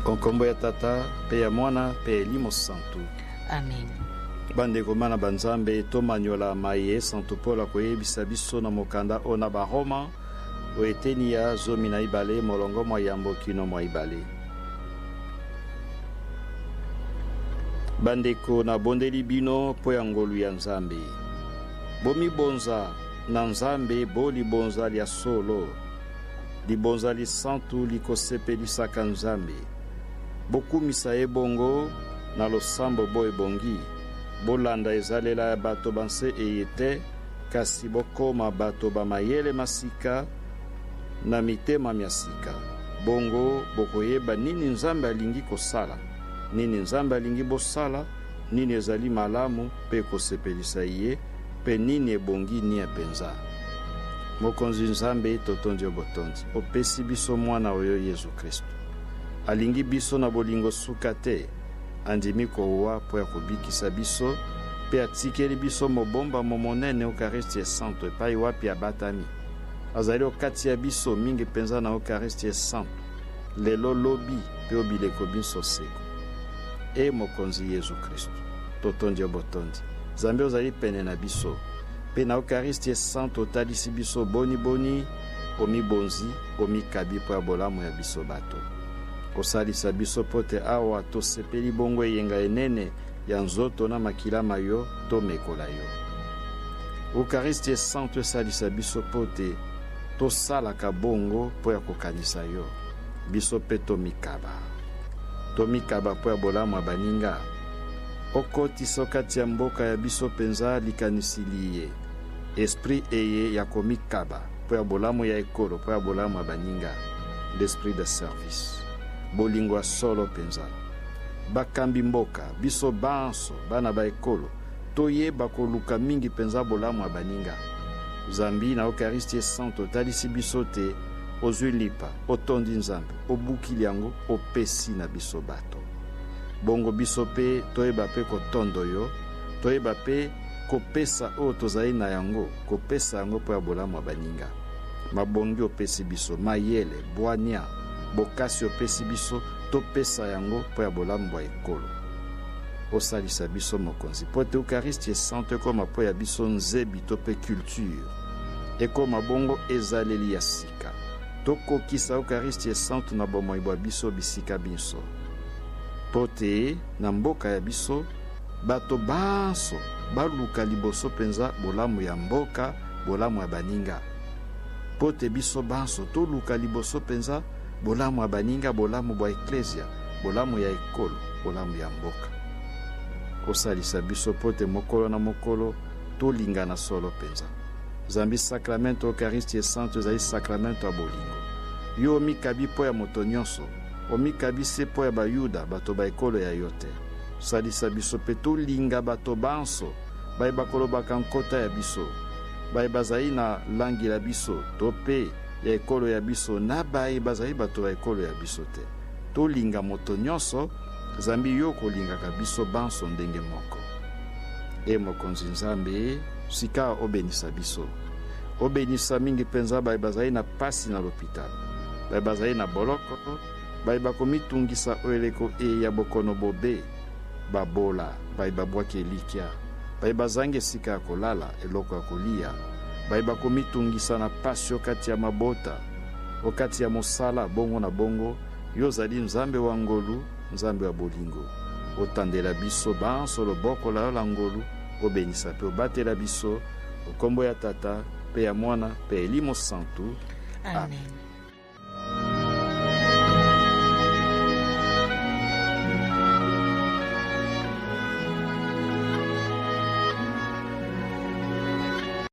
Konkombo ya tata pe ya mwana pe elimo santu. Amen. Bandeko mana banzambe tomanyola maye santu pola koyebisa biso na mokanda ona Baroma oeteni ya zomi na ibale molongo mwa yambo kino mwa ibale. Bandeko na bondeli bino po ya ngolu ya nzambe. Bomi bonza na nzambe bo libonza lia solo. Libonza li santu likosepelisaka nzambe. Bokumisa ebongo na losambo bo ebongi. Bolanda ezalela ya bato banse eyete, kasi bokoma bato bamayele masika na mitema miasika. Bongo bokoyeba nini nzambe alingi kosala, nini nzambe alingi bosala, nini ezali malamu pe kosepelisa ye, pe nini ebongi ni apenza. Mokonzi nzambe totondi obotondi, opesi biso mwana oyo Yesu Kristo. Alingi biso na bolingo suka te, andimi kowa po ya kobikisa biso, pe atikeli biso mobomba momonene Eucharistie Santo epai wapi abatami. Azali okati ya biso mingi penza na Eucharistie Santo, lelo lobi pe obileko biso seko. E mokonzi Yesu Kristo, totondi obotondi, Nzambe ozali pene na biso, pe na Eucharistie Santo otalisi biso boni boni, omibonzi, omikabi po ya bolamu ya biso bato. Kosalisa biso pote awa tosepeli bongo eyenga enene ya nzoto na makila mayo tomekola yo. Eucharistie Santo esalisa biso pote tosalaka bongo po ya kokanisa yo. Biso pe tomikaba. Tomikaba po ya bolamu ya baninga. Okotisa okati ya mboka ya biso penza likanisili ye. Esprit eye ya komikaba po ya bolamu ya ekolo po ya bolamu ya baninga. L'esprit de service. Bolingo solo penza. Bakambi mboka, biso banso, bana ba ekolo, toyeba koluka mingi penza bolamu ya baninga. Zambi na Eucharistie Santo talisi biso te, ozwi lipa, otondi nzambe, obukili yango, opesi na biso bato. Bongo biso pe, toyeba pe kotondo yo, toyeba pe kopesa o tozali na yango, kopesa yango po ya bolamu ya baninga. Mabongi opesi biso, mayele, bwania, bokasi opesi biso, topesa yango po ya bolamu bwa ekolo. Osalisa biso mokonzi, po te Eucharistie Santo ekoma po ya biso nzebi to pe culture. Ekoma bongo ezaleli ya sika. Tokokisa Eucharistie Santo na bomoi bwa biso bisika biso. Po te na mboka ya biso, bato banso baluka liboso penza bolamu ya mboka, bolamu ya baninga. Po te biso banso toluka liboso penza bolamu ya baninga, bolamu bwa eklesia, bolamu ya ekolo, bolamu ya mboka. Kosalisa biso pote mokolo na mokolo tolingana solo penza. Zambi sakramento Eucharistie Santo ezali sakramento ya bolingo. Yo omikabi po ya moto nyonso, omikabi se po ya bayuda bato ba ekolo ya yo te. Salisa biso pe tolinga bato banso bayeba kolobaka nkota ya biso, bayeba zali na langi la biso to pe ya ekolo ya biso na bayeba zali bato ba ekolo ya biso te. Tolinga moto nyonso, Zambi yo kolingaka biso banso ndenge moko. E mokonzi Nzambe, sika obenisa biso. Obenisa mingi penza bayeba zali na pasi na l'hôpital, bayeba zali na boloko, bayeba komitungisa oeleko e ya bokono bobe, babola, bayeba bwaki elikia, bayeba zange sika ya kolala eloko ya kolia, bayeba komitungisa na pasi okati ya mabota, okati ya mosala bongo na bongo. Yo zali Nzambe wa ngolu, Nzambe wa bolingo. Otandela biso banso loboko la yo la ngolu, obenisa pe obatela biso, okombo ya tata, pe ya mwana, pe elimo santu. Amen.